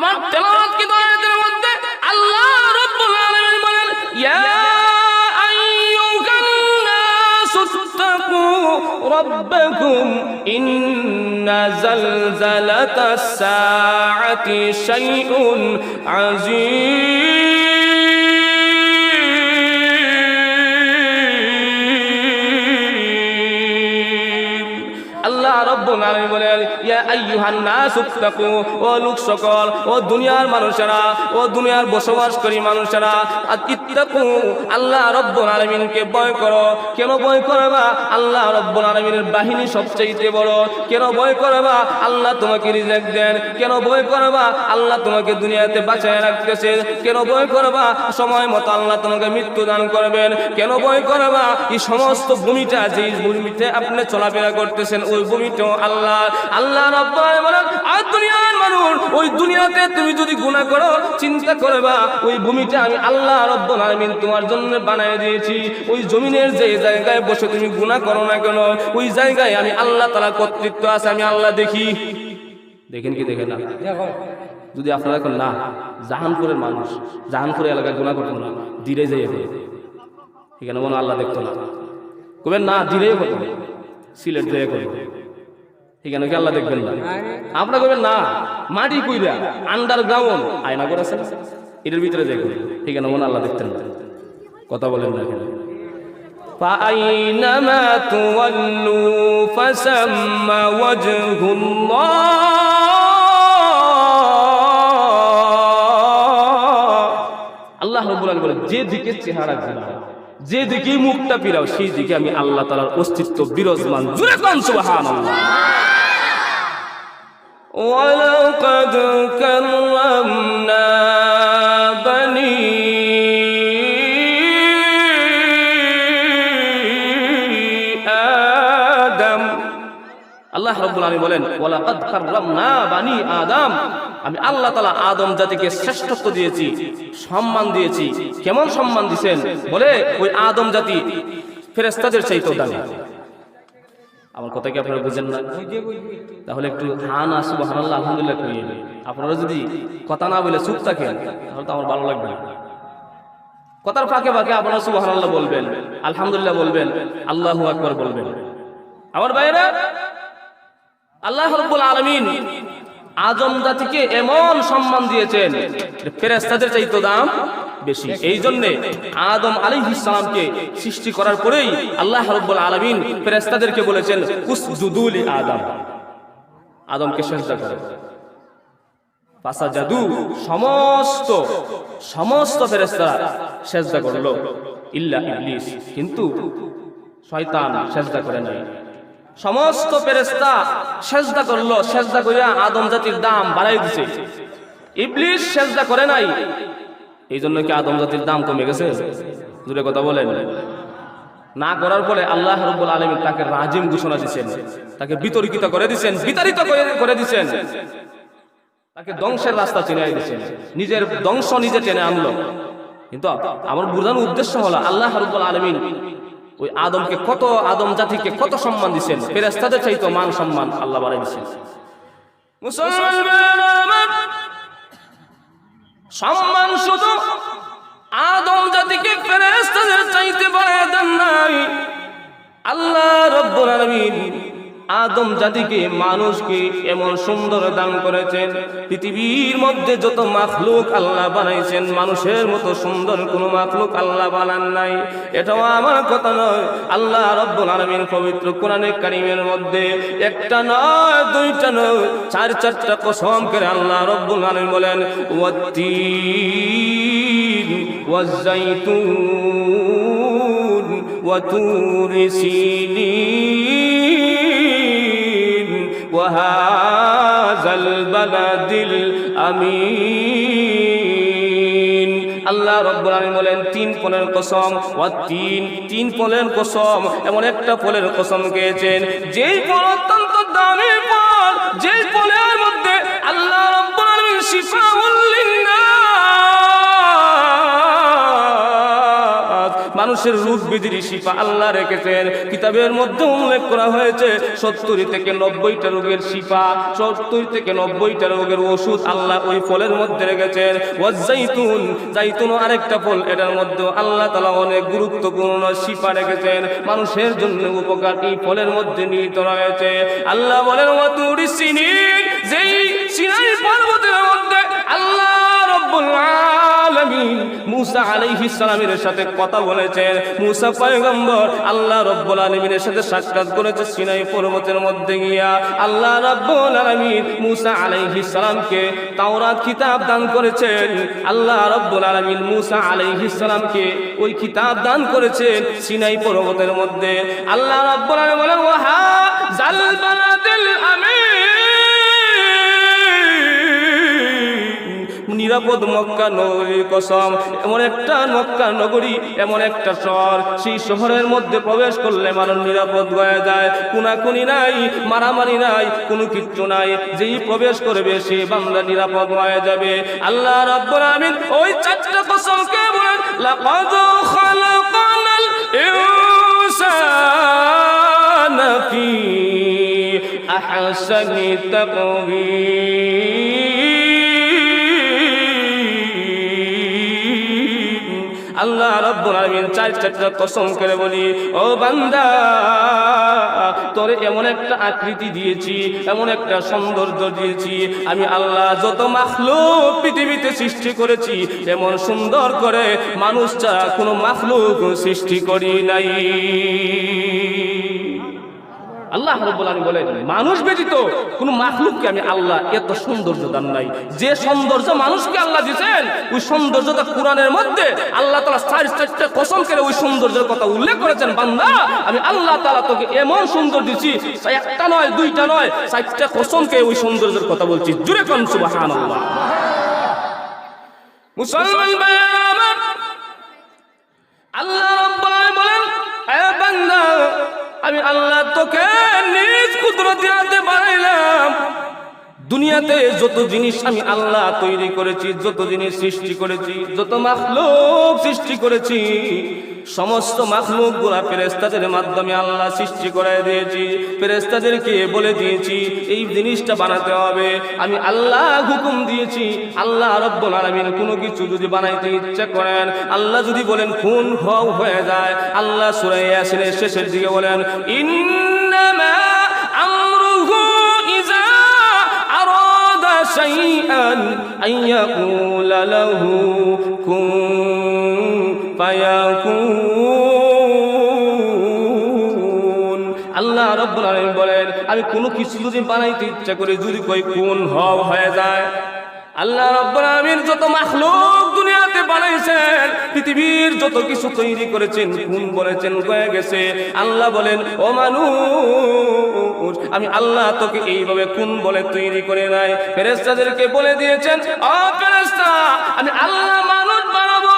আমার তেলাওয়াত কি আয়াতের মধ্যে আল্লাহ রাব্বুল আলামিন বলেন ইয়া আইয়ুহান নাসুত্তাকু রাব্বাকুম ইন্না যালজালাতাস সাআতি শাইউন আযীম। আল্লাহ রাব্বুল আলামিন বলেন ইয়া আইয়ুহান নাসুত্তাকু, ও লোক সকল, ও দুনিয়ার মানুষেরা, ও দুনিয়ার বসবাসকারী মানুষেরা, ইত্তাকু, আল্লাহ রাব্বুল আলামিনকে ভয় করো। কেন ভয় করবা? আল্লাহ রাব্বুল আলামিনের বাহিনী সবচেয়ে বড়। কেন ভয় করবা? আল্লাহ তোমাকে রিজিক দেন। কেন ভয় করবা? আল্লাহ তোমাকে দুনিয়াতে বাঁচায় রাখতেছেন। কেন ভয় করবা? সময় মতো আল্লাহ তোমাকে মৃত্যু দান করবেন। কেন ভয় করবা? এই সমস্ত ভূমিটা, যে ভূমিতে আপনি চলাফেরা করতেছেন, ওই ভূমিটাও আল্লাহ রাব্বুল আলামিন বলেন আর দুনিয়ার মানুষ, ওই দুনিয়াতে তুমি যদি গুনাহ করো, চিন্তা করবা ওই ভূমিটা আমি আল্লাহ রাব্বুল আলামিন তোমার জন্য বানায় দিয়েছি। ওই জমিনের যে জায়গায় বসে তুমি গুনাহ করো না কেন, ওই জায়গায় আমি আল্লাহ তাআলা কর্তৃত্ব আছে, আমি আল্লাহ দেখি। দেখেন কি দেখেন না? যদি আপনারা এখন না জাহানপুরের মানুষ, জাহানপুরের এলাকায় গুনাহ করতেন না, দিরে যাই এখানে মনে আল্লাহ দেখতো না, কবেন না দিরেই করতো, সিলেট যাই করবে, এখানে কি আল্লাহ দেখবেন না? আপনারা কবেন না মাটি কইরা আন্ডারগ্রাউন্ড আয়না করেছেন, এটার ভিতরে যাই করবে, এখানে মনে আল্লাহ দেখতেন না। কথা বলেন না কেন? فأينما تولوا فثم وجه الله। আল্লাহ রাব্বুল আলামিন বলেন যে দিকে চেহারা ঘোরাও, যে দিকে মুখটা ফিরাও, সেই দিকে আমি আল্লাহ তাআলার অস্তিত্ব বিরাজমান। জোরে কোন সুবহানাল্লাহ। ওয়ালাকাদ কাররামনা বানি আদম। আল্লাহ রাব্বুল আলামিন বলেন ওয়ালাকাদ কাররামনা বানি আদম, আমি আল্লাহ তাআলা আদম জাতিকে শ্রেষ্ঠত্ব দিয়েছি, সম্মান দিয়েছি। কেমন সম্মান দিয়েছেন? বলে ওই আদম জাতি ফেরেশতাদের চাইতেও দামি। আমার কথা কি আপনারা বুঝেন না? তাহলে একটু হান সুবহানাল্লাহ আলহামদুলিল্লাহ করিয়ে। আপনারা যদি কথা না বলে চুপ থাকেন তাহলে তো আমার ভালো লাগবে না। কথার ফাঁকে ফাঁকে আপনারা সুবহানাল্লাহ বলবেন, আলহামদুলিল্লাহ বলবেন, আল্লাহু আকবার বলবেন। আমার ভাইয়েরা, আল্লাহ রাব্বুল আলামিন আদম জাতিকে এমন সম্মান দিয়েছেন ফেরেশতাদের চাইতে দাম বেশি। এই জন্য আদম আলাইহিস সালামকে সৃষ্টি করার পরেই আল্লাহ রাব্বুল আলামিন ফেরেশতাদেরকে বলেছেন উসজুদু লি আদম, আদমকে সিজদা করো। ফাসাজাদু, সমস্ত ফেরেশতারা সিজদা করলো ইল্লা ইবলিস, কিন্তু শয়তান সিজদা করে নাই। সমস্ত ফেরেশতা সিজদা করলো, সিজদা কইরা আদম জাতির দাম বাড়াই দিয়েছে, ইবলিস সিজদা করে নাই। এই জন্য কি আদম জাতির দাম কমে গেছে? জোরে কথা বলেন। না করার পরে আল্লাহ রাব্বুল আলামিন তাকে রাজিম ঘোষণা দিয়েছেন, তাকে বিতর্কিত করে দিয়েছেন, বিতাড়িত করে দিয়েছেন, তাকে ধ্বংসের রাস্তা চিনাই দিয়েছেন, নিজের ধ্বংস নিজে টেনে আনলো। কিন্তু আমার বোঝানোর উদ্দেশ্য হলো আল্লাহ রাব্বুল আলামিন ওই আদমকে কত, আদম জাতিকে কত সম্মান দিয়েছেন, ফেরেশতাদের চাইতে মান সম্মান আল্লাহ বাড়াই দিয়েছেন। মুসলমান, সম্মান শুধু আদম জাতিকে ফেরেশতাদের চাইতে বাড়ায় দেন নাই। আল্লাহ রাব্বুল আলামিন আদম জাতিকে, মানুষকে এমন সুন্দর দান করেছেন, পৃথিবীর মধ্যে যত মাখলুক আল্লাহ বানাইছেন মানুষের মতো সুন্দর কোনো মাখলুক আল্লাহ বানান নাই। এটাও আমার কথা নয়, আল্লাহ রাব্বুল আলামিন পবিত্র কোরআনে কারীমের মধ্যে একটা নয়, দুইটা নয়, চারটা কসম করে আল্লাহ রাব্বুল আলামিন বলেন ওয়াত্তিন ওয়াজ-জাইতুন ওয়া তুরি সিনিন ওয়া হাযাল বালাদিল আমিন। আল্লাহ রাব্বুল আলামিন বলেন তিন ফলের কসম, তিন ফলের কসম, এমন একটা ফলের কসম খেয়েছেন যেই ফল অত্যন্ত দামি ফল, যেই ফলের মধ্যে আল্লাহ রাব্বুল আলামিন শিফাউল লিন্নাস, মানুষ মানুষের রোগ ব্যাধির শিফা আল্লাহ রেখেছেন। কিতাবের মধ্যে উল্লেখ করা হয়েছে 70 থেকে 90টা রোগের শিফা, 70 থেকে 90টা রোগের ওষুধ আল্লাহ ওই ফলের মধ্যে রেখেছেন। ওয়াজাইতুন, জাইতুন আরেকটা ফল, এটার মধ্যে আল্লাহ তাআলা অনেক গুরুত্বপূর্ণ শিফা রেখেছেন, মানুষের জন্য উপকার এই ফলের মধ্যে নিহিত রয়েছে। আল্লাহ বলেন ওয়াতুরি সিনিন, যেই সিনাই পর্বতের মধ্যে আল্লাহ রব্বুল আলামিন মুসা আলাইহিস সালামের সাথে কথা বলেছেন। মুসা পয়গম্বর আল্লাহ রব্বুল আলামিনের সাথে সাক্ষাৎ করেছে সিনাই পর্বতের মধ্যে গিয়া। আল্লাহ রব্বুল আলামিন মুসা আলাইহিস সালামকে তাওরাত কিতাব দান করেছেন। আল্লাহ রব্বুল আলামিন মুসা আলাইহিস সালামকে ওই কিতাব দান করেছেন সিনাই পর্বতের মধ্যে। আল্লাহ রব্বুল আলামিন বলেন ওয়াহা জাল বালাদিল আমিন, নিরাপদ মক্কা নগরীর কসম, এমন একটা মক্কা নগরী, এমন একটা শহর, সেই শহরের মধ্যে প্রবেশ করলে মানুষ নিরাপদ হয়ে যায়, কোনাকুনি নাই, মারামারি নাই, কোনো কিচ্ছু নাই, যেই প্রবেশ করবে সে বান্দা নিরাপদ হয়ে যাবে। আল্লাহ রাব্বুল আমিন ওই চারটা কসমকে বলেন লাকাদ খালাকানাল ইনসানা ফি আহসানি তাকওয়ীম। আল্লাহ রাব্বুল আলামিন চারটা কসম করে বলি, ও বান্দা তোরে এমন একটা আকৃতি দিয়েছি, এমন একটা সৌন্দর্য দিয়েছি, আমি আল্লাহ যত মাখলুক পৃথিবীতে সৃষ্টি করেছি এমন সুন্দর করে মানুষ ছাড়া কোনো মাখলুক সৃষ্টি করি নাই। আল্লাহ রাব্বুল আলামিন বলেন মানুষ ব্যতীত কোনো মাখলুককে আমি আল্লাহ এত সৌন্দর্য দান নাই। যে সৌন্দর্য মানুষকে আল্লাহ দিয়েছেন ওই সৌন্দর্যটা কোরআনের মধ্যে আল্লাহ তাআলা চারটা কসম করে ওই সৌন্দর্যের কথা উল্লেখ করেছেন। বান্দা আমি আল্লাহ তাআলা তোকে এমন সুন্দর দিয়েছি, একটা নয়, দুইটা নয়, চারটা কসমকে ওই সৌন্দর্যের কথা বলছি। জোরে কোন সুবহানাল্লাহ। মুসলমান ভাই আমার, আল্লাহ রাব্বুল আলামিন বলেন এ বান্দা আমি আল্লাহ তোকে নিজ কুদরতে হাতে বানাইলাম। দুনিয়াতে যত জিনিস আমি আল্লাহ তৈরি করেছি, যত জিনিস সৃষ্টি করেছি, যত মাখলুক সৃষ্টি করেছি, সমস্ত মাখলুক গুলা ফেরেশতাদের মাধ্যমে আল্লাহ সৃষ্টি করে দিয়েছি। ফেরেশতাদেরকে বলে দিয়েছি এই জিনিসটা বানাতে হবে, আমি আল্লাহ হুকুম দিয়েছি। আল্লাহ রাব্বুল আলামিন কোনো কিছু যদি বানাইতে ইচ্ছা করেন, আল্লাহ যদি বলেন কুন হয়ে যায়। আল্লাহ সূরা ইয়াসিনের শেষের দিকে বলেন ইন্নামা আমরুহু ইযা আরাদা শাইআন আইয়াকুলা লাহু কুন ফায়াকুন। আল্লাহ রাব্বুল আলামিন বলেন আমি কোনো কিছু যদি বানাইতে ইচ্ছা করি, যদি কই কুন হয়ে যায়। আল্লাহ রাব্বুল আলামিন যত মাখলুক দুনিয়াতে বানাইছেন, পৃথিবীর যত কিছু তৈরি করেছেন, কুন বলেছেন হয়ে গেছে। আল্লাহ বলেন ও মানুষ আমি আল্লাহ তোকে এইভাবে কুন বলে তৈরি করে নাই। ফেরেশতাদেরকে বলে দিয়েছেন ও ফেরেশতা আমি আল্লাহ মানুষ বানাবো,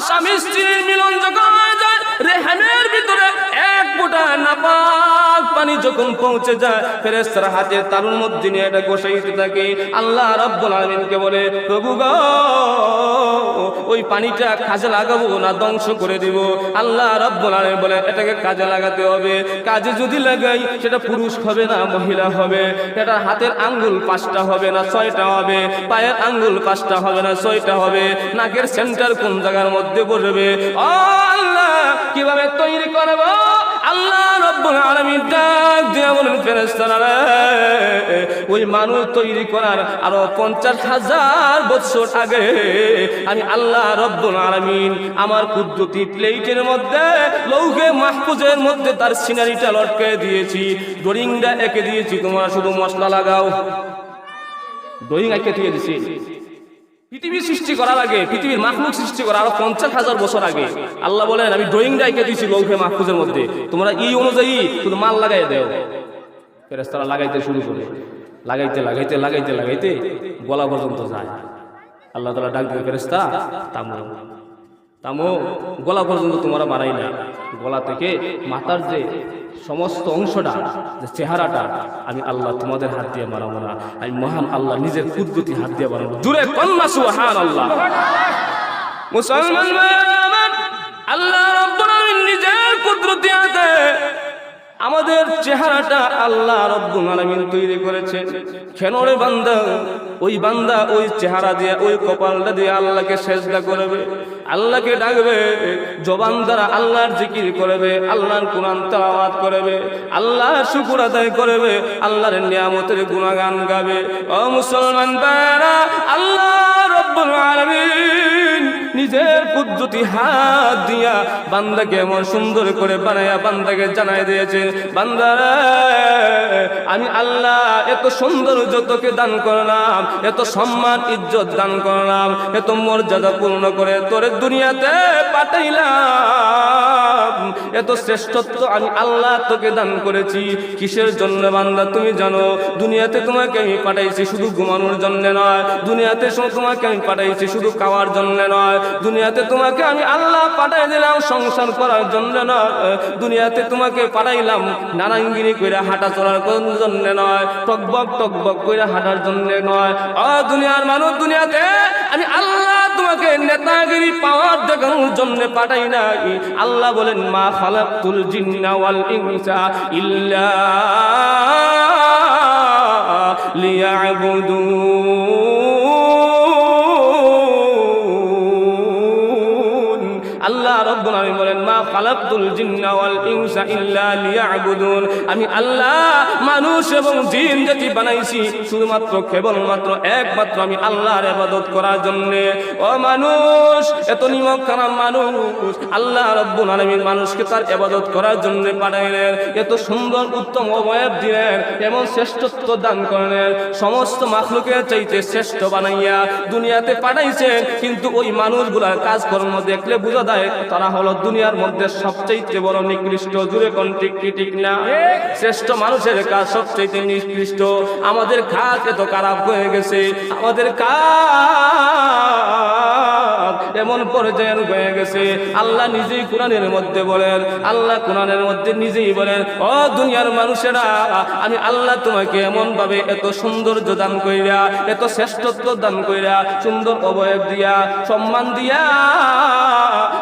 স্বামী স্ত্রীর মিলন যখন হয়ে যায়, রেহানের ভিতরে এক ফোঁটা নাপাক পানি যখন পৌঁছে যায়, ফেরেশতারা হাতের তালুর মধ্যে নিয়ে এটা গোসাইতে থাকে। আল্লাহ রাব্বুল আলামিনকে বলে প্রভু গো ওই পানিটা কাজে লাগাবো না ধ্বংস করে দিব? আল্লাহ রাব্বুল আলামিন বলে এটাকে কাজে লাগাতে হবে। কাজে যদি লাগাই সেটা পুরুষ হবে না মহিলা হবে, এটা হাতের আঙ্গুল 5টা হবে না 6টা হবে, পায়ের আঙ্গুল 5টা হবে না 6টা হবে, নাকের সেন্টার কোন জায়গার মধ্যে বসবে। ও আল্লাহ কিভাবে তৈরি করব? আল্লাহ রাব্বুল আলামিন ডাক দিয়ে বলেন ফেরেশতারা ওই মানুষ তৈরি করার আরো 50,000 বছর আগে আমি আল্লাহ রাব্বুল আলামিন আমার কুদরতি প্লেটের মধ্যে লৌহে মাহফুজের মধ্যে তার সিনারিটা লটকে দিয়েছি, ড্রয়িংটা এঁকে দিয়েছি, তোমরা শুধু মশলা লাগাও। ড্রয়িং এঁকে দিয়ে দিয়েছি পৃথিবী সৃষ্টি করার আগে, পৃথিবীর মাখলুক সৃষ্টি করার আরো 50,000 বছর আগে। আল্লাহ বলেন আমি ড্রয়িংটা এঁকে দিয়েছি লৌহে মাহফুজের মধ্যে, তোমরা এই অনুযায়ী শুধু মাল লাগাই দেও। ফেরেশতারা লাগাইতে শুরু করে, লাগাইতে লাগাইতে লাগাইতে লাগাইতে গলা পর্যন্ত যায়। আল্লাহ তাআলা ডাক দিয়ে ফেরেশতা থামো থামো, গলা পর্যন্ত তোমরা বানাই না, গলা থেকে মাথার যে সমস্ত অংশটা, যে চেহারাটা আমি আল্লাহ তোমাদের হাত দিয়ে বানাবো না, আমি মহান আল্লাহ নিজের কুদরতি হাত দিয়ে বানাবো। জোরে কন্না সুবহানাল্লাহ। মুসলমান আল্লাহ রাব্বুল দুনিয়াতে আমাদের চেহারাটা আল্লাহ রব্বুল আলামিন তৈরি করেছে কেন রে বান্দা? ওই বান্দা ওই চেহারা দিয়ে ওই কপালটা দিয়ে আল্লাহকে সেজদা করবে, আল্লাহকে ডাকবে, জবান দ্বারা আল্লাহর জিকির করবে, আল্লাহর কুরআন তেলাওয়াত করবে, আল্লাহর শুকর আদায় করবে, আল্লাহর নিয়ামতের গুণগান গাবে। ও মুসলমান ভাইরা, আল্লাহ রব্বুল আলামিন নিজের কুদরতি হাত দিয়া বান্দাকে এমন সুন্দর করে বানায়া বান্দাকে জানাই দিয়েছে, বান্দারা আমি আল্লাহ এত সৌন্দর্য তোকে দান করলাম, এত সম্মান ইজ্জত দান করলাম, এত মর্যাদা পূর্ণ করে তোরে দুনিয়াতে পাঠাইলাম, এত শ্রেষ্ঠত্ব আমি আল্লাহ তোকে দান করেছি। কিসের জন্য বান্দা তুমি জানো? দুনিয়াতে তোমাকে আমি পাঠাইছি শুধু ঘুমানোর জন্য নয়, দুনিয়াতে তোমাকে আমি পাঠাইছি শুধু খাওয়ার জন্য নয়, দুনিয়াতে তোমাকে আমি আল্লাহ পাঠাই দিলাম সংসার করার জন্য নয়, দুনিয়াতে তোমাকে পাঠাইলাম নারায়ণগিরি কইরা হাঁটা চলার জন্য নয়, টকবক টকবক কইরা হাঁটার জন্য নয়। দুনিয়ার মানুষ, দুনিয়াতে আমি আল্লাহ তোমাকে নেতাগিরি পাওয়ার দেখানোর জন্য পাঠাই নাই। আল্লাহ বলেন মা খালাকতুল জিন্না ওয়াল ইনসা ইল্লা লিয়াবুদুন। আল্লাহ রাব্বুল আলামিন বলেন মা খালাকতুল জিন্না ওয়াল ইনসা ইল্লা লিয়াবুদুন। আমি আল্লাহ মানুষ এবং জিন জাতি বানাইছি শুধুমাত্র কেবলমাত্র একমাত্র আমি আল্লাহর ইবাদত করার জন্য। ও মানুষ, এত নিমক খারাপ মানুষ, আল্লাহ রাব্বুল আলামিন মানুষকে তার ইবাদত করার জন্য পাঠাইলেন, এত সুন্দর উত্তম অবয়ব দিলেন, এমন শ্রেষ্ঠত্ব দান করলেন, সমস্ত মাখলুকের চাইতে শ্রেষ্ঠ বানাইয়া দুনিয়াতে পাঠাইছেন। কিন্তু ওই মানুষগুলার কাজকর্ম দেখলে বোঝা যায় তারা হলো দুনিয়ার মধ্যে সবচাইতে বড় নিকৃষ্ট। জুড়ে কোন ঠিক কি ঠিক না? শ্রেষ্ঠ মানুষের কাজ সবচাইতে নিকৃষ্ট। আমাদের কাজ এত খারাপ হয়ে গেছে, আমাদের কাজ এমন পর্যায়ের হয়ে গেছে। আল্লাহ নিজেই কোরআনের মধ্যে বলেন, আল্লাহ কোরআনের মধ্যে নিজেই বলেন ও দুনিয়ার মানুষেরা আমি আল্লাহ তোমাকে এমন ভাবে এত সৌন্দর্য দান কইরা, এত শ্রেষ্ঠত্ব দান কইরা, সুন্দর অবয়ব দিয়া, সম্মান দিয়া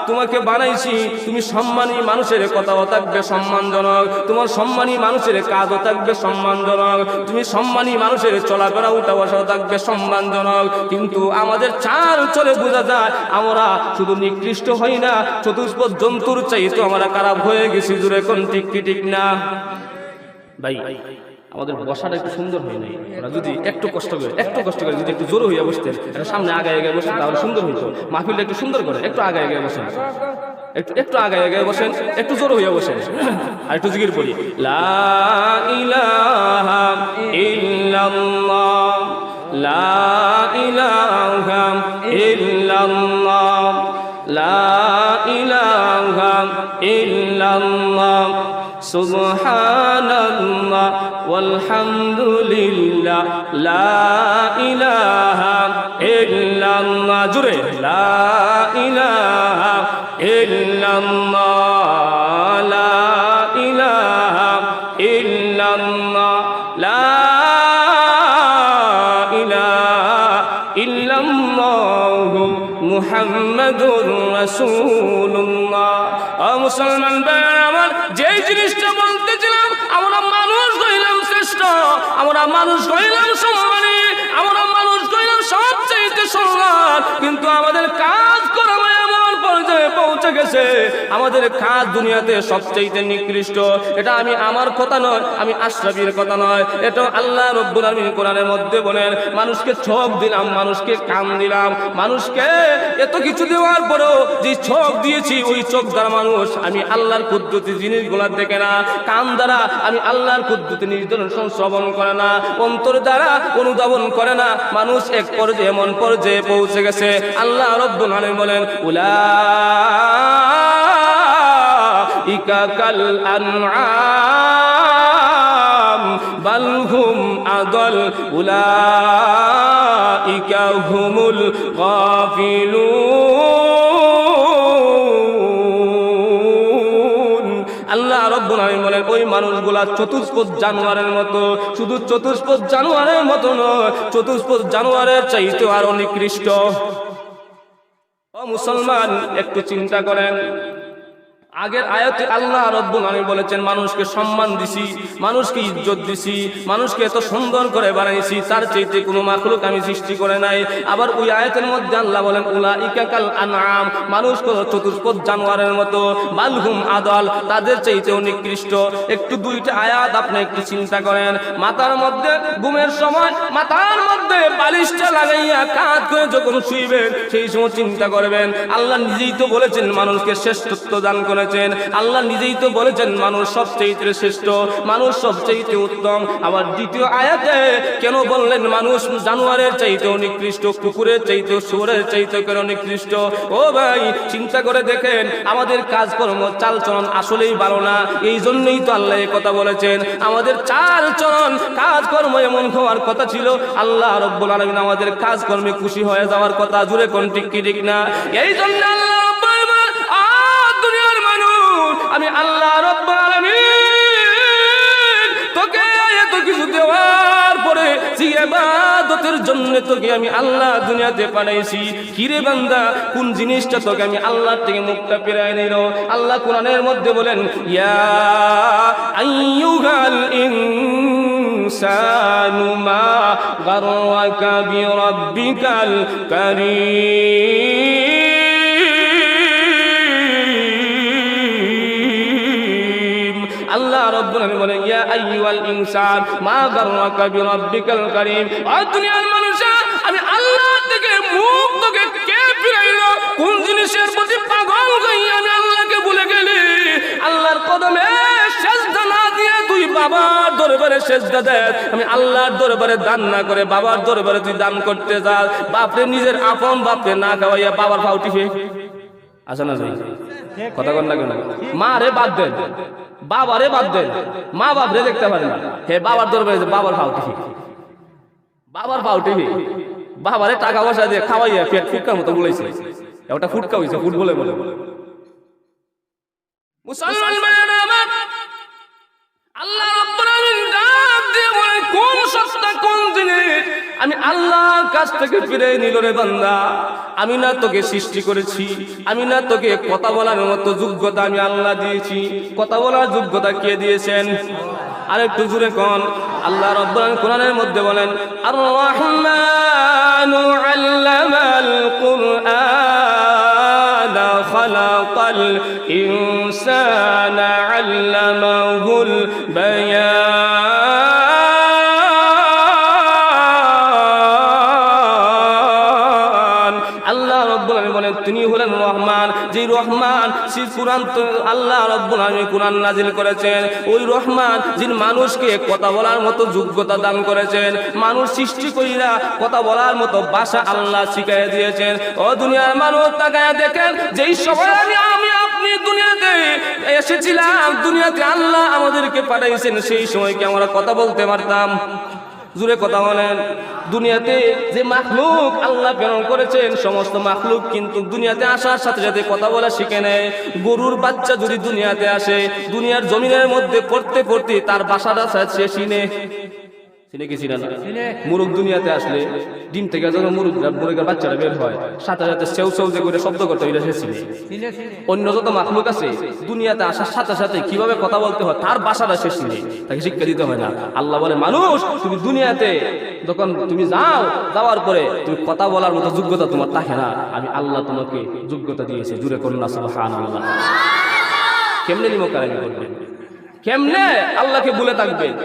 তোমাকে বানাইছি। তুমি সম্মানী মানুষের কথাও থাকবে সম্মানজনক, তোমার সম্মানী মানুষের কাজও থাকবে সম্মানজনক, তুমি সম্মানী মানুষের চলাফেরা উঠা বসাও থাকবে সম্মানজনক। কিন্তু আমাদের চাল চলে বোঝা যায় আমরা শুধু নিকৃষ্ট হই না, চতুষ্পদ জন্তুর চাইতে আমরা খারাপ হয়ে গেছি। জুড়ে কোন ঠিক কি ঠিক না? ভাই আমাদের বসাটা একটু সুন্দর হয় নাই, ওরা যদি একটু কষ্ট করে যদি একটু জোরে হইয়া বসতেন, সামনে আগে বসতেন তাহলে সুন্দর হইতো। মাহফিলটা একটু সুন্দর করে একটু আগে বসেন, একটু আগে বসেন, একটু জোরে হইয়া বসেন। আর একটু জিকির পড়ি, লা ইলাহা ইল্লাল্লাহ, লা ইলাহা ইল্লাল্লাহ, লা ইলাহা ইল্লাল্লাহ, সুবহানাল্লাহ ওয়ালহামদুলিল্লাহ, লা ইলাহা ইল্লাল্লাহ। জুড়ে লা ইলাহা ইল্লাল্লাহ, লা ইলাহা ইল্লাল্লাহ, লা ইলাহা ইল্লাল্লাহ মুহাম্মাদুর রাসূলুল্লাহ। মুসলমান ভাই আমার, যে জিনিসটা বলতেছিলাম, আমরা মানুষ হইলাম শ্রেষ্ঠ, আমরা মানুষ হইলাম সম্মানী, আমরা মানুষ হইলাম সবচাইতে সম্মান, কিন্তু আমাদের কাজ করা এমন পর্যায়ে পৌঁছে গেছে, আমাদের কাজ দুনিয়াতে সবচাইতে নিকৃষ্ট। এটা আমি আমার কথা নয়, আমি আশরাফির কথা নয়, এটা আল্লাহ রব্বুল আলামিন কোরআনের মধ্যে বলেন মানুষকে চোখ দিলাম, মানুষকে কান দিলাম, মানুষকে এত কিছু দেওয়ার পরও যে চোখ দিয়েছি ওই চোখ দ্বারা মানুষ আমি আল্লাহর কুদরতি জিনিসগুলা দেখে না, কান দ্বারা আমি আল্লাহর কুদরতি নিদর্শন শ্রবণ করে না, অন্তর দ্বারা অনুধাবন করে না। মানুষ এক পর্যায়ে এমন পর্যায়ে পৌঁছে গেছে, আল্লাহ রব্বুল আলামিন বলেন উলাইকা কাল আনআম বাল হুম আদাল, উলাইকা হুমুল গাফিলুন। আল্লাহ রাব্বুল আলামিন বলেন ওই মানুষগুলা চতুষ্পদ জানোয়ারের মতো, শুধু চতুষ্পদ জানোয়ারের মতো নয়, চতুষ্পদ জানোয়ারের চাইতে আরো নিকৃষ্ট। ও মুসলমান, একটু চিন্তা করেন, আগের আয়াতে আল্লাহ রাব্বুল আলামিন বলেছেন মানুষকে সম্মান দিছি, মানুষকে ইজ্জত দিছি, মানুষকে এত সুন্দর করে বানাইছি, তার চাইতে কোনো মাখলুক আমি সৃষ্টি করে নাই। আবার ওই আয়াতের মধ্যে আল্লাহ বলেন উলাইকা কাল আনআম, মানুষ হলো চতুষ্পদ জানোয়ারের মতো, বালহুম আদাল, তাদের চাইতেও নিকৃষ্ট। একটু দুইটা আয়াত আপনি একটু চিন্তা করেন, মাথার মধ্যে ঘুমের সময় মাথার মধ্যে বালিশটা লাগাইয়া কাঁধ করে যখন শুইবেন সেই সময় চিন্তা করবেন আল্লাহ নিজেই তো বলেছেন মানুষকে শ্রেষ্ঠত্ব দান করেছেন, আল্লাহ নিজেই তো বলেছেন মানুষ সবচেয়ে শ্রেষ্ঠ, মানুষ সবচেয়ে উত্তম। আবার দ্বিতীয় আয়াতে কেন বললেন মানুষ জানোয়ারের চাইতেও নিকৃষ্ট, কুকুরের চাইতেও শুয়োরের চাইতেও কেন নিকৃষ্ট? ও ভাই চিন্তা করে দেখেন আমাদের কাজকর্ম চালচলন আসলেই ভালো না, এই জন্যই তো আল্লাহ এই কথা বলেছেন। আমাদের চালচলন কাজকর্ম এমন হওয়ার কথা ছিল, আল্লাহ রাব্বুল আলামিন আমাদের কাজকর্মে খুশি হয়ে যাওয়ার কথা, জুড়ে কোন ঠিক কি ঠিক না? এই জন্য আল্লাহ আমি আল্লাহ রাব্বুল আলামিন তোকে এত কিছু দেওয়ার পরে যে ইবাদতের জন্য তোকে আমি আল্লাহ দুনিয়াতে পাঠাইছি, কিরে বান্দা কোন জিনিসটা তোকে আমি আল্লাহর থেকে মুখটা ফিরায় নিল? আল্লাহ কোরআনের মধ্যে বলেন ইয়া আইয়ুহাল ইনসানু মা গাররাকা বিরাব্বিকাল কারীম। আল্লাহ রাব্বুল আলামিন বলেন ইয়া আইয়ুহাল ইনসান মা গাররাকা বিরাব্বিকাল কারীম। আর দুনিয়ার মানুষা আমি আল্লাহ থেকে মুখ তোকে কে ফিরাইলো? কোন জিনিসের প্রতি পাগল হইয়া আমি আল্লাহকে ভুলে গেলি? আল্লাহর কদমে সিজদা না দিয়ে তুই বাবার দরবারে সিজদা দেস, আমি আল্লাহর দরবারে দান না করে বাবার দরবারে তুই দান করতে যাস। বাপরে নিজের আপন বাপরে না খাওয়াইয়া বাবার পাও টিপে আসে না যাই কথা কন লাগে না। মা রে বাদ দেন, বাবারে বাদ দেন, মা বাপরে দেখতে পারেন না, হে বাবার দরবারে বাবার পাও টিপে, বাবার পাও টিপে বাবারে টাকা পয়সা দিয়ে খাওয়াইয়া পেট ফুটকার মতো বলেছে, ওটা ফুটকা হয়েছে ফুট বলে বলে। মুসলমান ভাইরা আমার, আল্লাহ রাব্বুল আলামিন ডাক দিয়ে বলে কোন সত্তা কোন জিনিস আমি আল্লাহর কাছ থেকে ফিরে নিল রে বান্দা? আমি না তোকে সৃষ্টি করেছি, আমি না তোকে কথা বলার মতো যোগ্যতা আমি আল্লাহ দিয়েছি। কথা বলার যোগ্যতা কে দিয়েছেন? আর একটু জোরে কোন। আল্লাহ রাব্বুল আলামিন কোরআনের মধ্যে বলেন আর রহমানু আল্লামাল কুরআনা খালাকাল ইনসানা আল্লামাহুল বায়ান। আল্লাহ রাব্বুল আলামিন বলেন তিনি হলেন রহমান, যে রহমান সে কুরআন আল্লাহ রাব্বুল আলামিন কুরআন নাজিল করেছেন। ওই রহমান যিনি মানুষকে কথা বলার মতো যোগ্যতা দান করেছেন, মানুষ সৃষ্টি কইরা কথা বলার মতো ভাষা আল্লাহ শিখাইয়া দিয়েছেন। ও দুনিয়ার মানুষ তাকায়া দেখেন, যেই সময় আমি আপনি দুনিয়াতে এসেছিলাম, দুনিয়াতে আল্লাহ আমাদেরকে পাঠাইছেন, সেই সময় কি আমরা কথা বলতে পারতাম? জুড়ে কথা বলেন। দুনিয়াতে যে মাখলুক আল্লাহ প্রেরণ করেছেন সমস্ত মাখলুক কিন্তু দুনিয়াতে আসার সাথে সাথে কথা বলা শিখে নেয়। গরুর বাচ্চা যদি দুনিয়াতে আসে, দুনিয়ার জমিনের মধ্যে পড়তে পড়তে তার বাসাটা সে চিনে কি চিনে না? মুরগ দুনিয়াতে আসলে ডিম থেকে যখন মুরগের বাচ্চাটা বের হয় সাথে সাথে সেউ সেউ যে করে শব্দ করতে এটা সে চিনে। অন্য যত মাখলুক আছে দুনিয়াতে আসার সাথে সাথে কিভাবে কথা বলতে হয় তার বাসাটা সে চিনে, তাকে শিক্ষা দিতে হয় না। আল্লাহ বলে মানুষ তুমি দুনিয়াতে যখন তুমি যাওয়ার পরে তুমি কথা বলার মতো যোগ্যতা তোমার থাকে না, আমি আল্লাহ তোমাকে যোগ্যতা দিয়েছি। জুড়ে করুন না সুবহানাল্লাহ। কেমনে নিমকারামি করবেন, কেমনে আল্লাহকে ভুলে থাকবেন?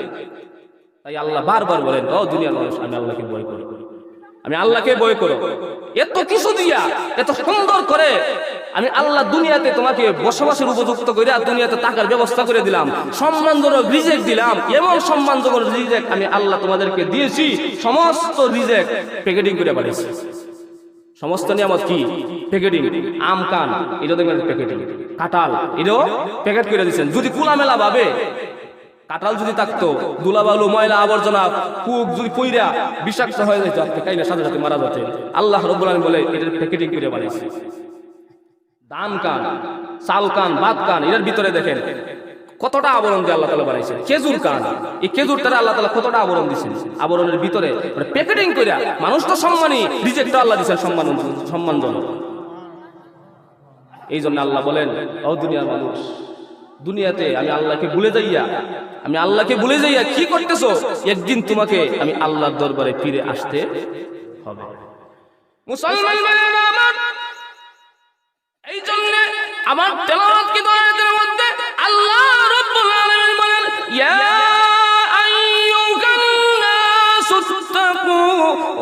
তাই আল্লাহ বারবার বলেন ও দুনিয়ার মানুষ আমি আল্লাহকে ভয় করি, আমি আল্লাহকে ভয় করো। এত কিছু দিয়া এত সুন্দর করে আমি আল্লাহ দুনিয়াতে তোমাকে বসবাসের উপযুক্ত করে দুনিয়াতে টাকার ব্যবস্থা করে দিলাম, সম্মানজনক রিজেক দিলাম, এমন সম্মানজনক রিজেক আমি আল্লাহ তোমাদেরকে দিয়েছি। সমস্ত রিজেক প্যাকেটিং করে বানিয়েছি। সমস্ত নিয়ামত কি? প্যাকেটিং। আম কান এটা দেখবেন প্যাকেটিং, কাঁঠাল এটাও প্যাকেট করে দিচ্ছেন। যদি খোলামেলা ভাবে কাঁঠাল যদি থাকতো, দুলাবালু ময়লা আবর্জনা কুক যদি পইরা বিষাক্ত হয়ে যেত, আপনি খাইলে সাথে সাথে মারা যেতেন। আল্লাহ রাব্বুল আলামিন বলে এটার প্যাকেটিং করে বানাইছে। ধান কান, চাল কান, ভাত কান এর ভিতরে দেখেন কতটা আবরণ দিয়ে আল্লাহ তাআলা বানাইছেন। খেজুর কান, এই খেজুরটা আল্লাহ তাআলা কতটা আবরণ দিয়েছেন, আবরণের ভিতরে প্যাকেটিং করে। মানুষ তো সম্মানী, রিজেক্ট আল্লাহ দিয়েছেন সম্মানজনক। এই জন্য আল্লাহ বলেন, ও দুনিয়ার মানুষ, দুনিয়াতে আমি আল্লাহকে ভুলে যাইয়া কি করতেছো? একদিন তোমাকে আমি আল্লাহর দরবারে ফিরে আসতে হবে। মুসলমান ভাইরা আমার, এই জন্য আমার তেলাওয়াত কি দয়াতের মধ্যে আল্লাহ রাব্বুল আলামিন বলেন, ইয়া আইয়ুহান নাসু তাকু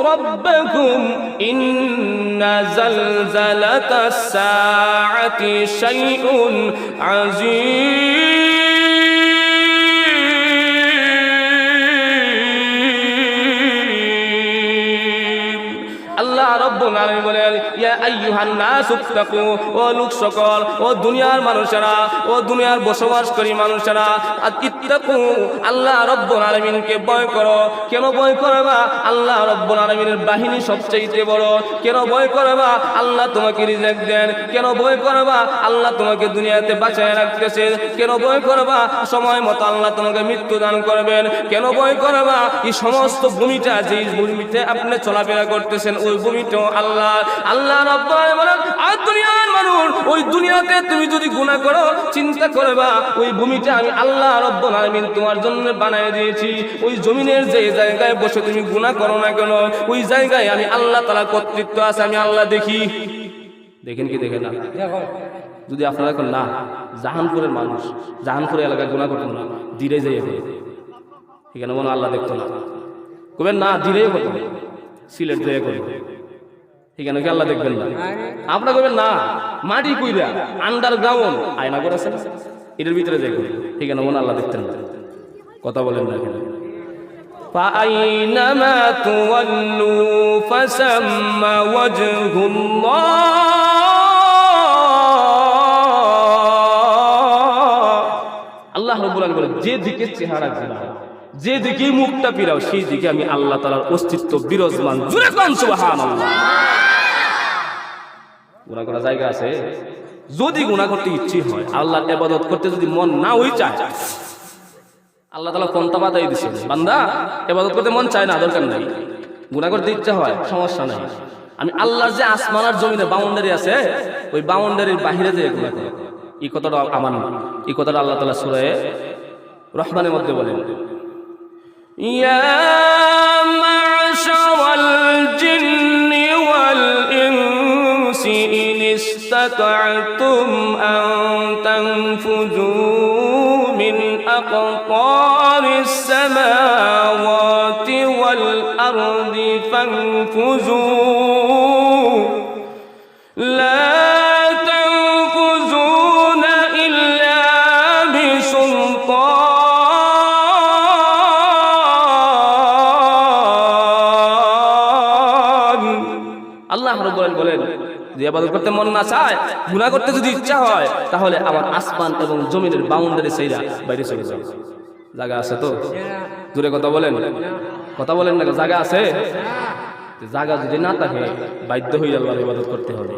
রাব্বাকুম ইন্না জালজালাতাস সাআতি শাইউন আযীম। আল্লাহ রাব্বুল আলামিন বলেন, ইয়া আইয়ুহান নাসু তাকু, ও লোক সকল, ও দুনিয়ার মানুষেরা, ও দুনিয়ার বসবাসকারী মানুষেরা, ইত্তাকু, আল্লাহ রাব্বুল আলামিনকে ভয় করো। কেন ভয় করবা? আল্লাহ রাব্বুল আলামিনের বাহিনী সবচেয়ে বড়। কেন ভয় করবা? আল্লাহ তোমাকে রিজিক দেন। কেন ভয় করবা? আল্লাহ তোমাকে দুনিয়াতে বাঁচায় রাখতেছেন। কেন ভয় করবা? সময় মতো আল্লাহ তোমাকে মৃত্যু দান করবেন। কেন ভয় করবা? এই সমস্ত ভূমিটা, যে ভূমিতে আপনি চলাফেরা করতেছেন, ওই ভূমিটাও আল্লাহ রাব্বুল আলামিন বলেন, আর দুনিয়ার মানুষ, ওই দুনিয়াতে তুমি যদি গুনাহ করো, চিন্তা করবা ওই ভূমিটা আমি আল্লাহ রাব্বুল আলামিন তোমার জন্য বানায় দিয়েছি। ওই জমিনের যে জায়গায় বসে তুমি গুনাহ করো না কেন, ওই জায়গায় আমি আল্লাহ তাআলার কর্তৃত্ব আছে, আমি আল্লাহ দেখি। দেখেন কি দেখেন না? যদি আপনারা এখন না, জাহানপুরের মানুষ, জাহানপুরের এলাকায় গুনাহ করতেন না, ধীরে যাইয়ে এখানে মনে আল্লাহ দেখতো না, কবেন না, ধীরে করতেন, সিলেট যাইয়ে করে এখানে কি আল্লাহ দেখবেন না? আপনারা কবেন না, মাটি কইরা আন্ডারগ্রাউন্ড আয়না করেছেন, এটার ভিতরে যাই করে এখানে মনে আল্লাহ দেখতেন না। কথা বলেন না এখানে। فأينما تولوا فثم وجه الله। আল্লাহ রাব্বুল আলামিন বলেন, যে দিকে চেহারা ঘোরাও, যে দিকে মুখটা ফিরাও, সেই দিকে আমি আল্লাহ তাআলার অস্তিত্ব বিরাজমান। জোরে কোন সুবহানাল্লাহ। গুনাহ করার জায়গা আছে? যদি গুনাহ করতে ইচ্ছে হয়, আল্লাহর ইবাদত করতে যদি মন না হই চায়, আল্লাহ তাআলা কোনটা বাতাই দিয়েছেন, বান্দা ইবাদত করতে মন চায় না, দরকার নাই। গুনাহ করতে ইচ্ছা হয়, সমস্যা নাই। আমি আল্লাহর যে আসমান আর জমিনের বাউন্ডারি আছে, ওই বাউন্ডারির বাইরে যে গুনাহ করে, এই কথাটা আমার না। এই কথাটা আল্লাহ তাআলা সূরা রহমানের মধ্যে বলেন, ইয়া মা'শারাল জিন্নি ওয়াল ইনসি ইন ইসতাতা'তুম আন তানফুযু মিন আقطারিস সামাওয়াতি ওয়াল আরদি ফানফুযু লা তানফুযুনা ইল্লা বিসুলতান। আল্লাহ রাব্বুল আলামিন বলেন, যে ইবাদত করতে মন না চায়, গুনাহ করতে যদি ইচ্ছা হয়, তাহলে আমার আসমান এবং জমিনের বাউন্ডারি ছাইরা বাইরে চলে যাও। জায়গা আছে তো? জোরে কথা বলেন, কথা বলেন না, জায়গা আছে? জায়গা যদি না থাকে, বাধ্য হয়ে আল্লাহর ইবাদত করতে হবে।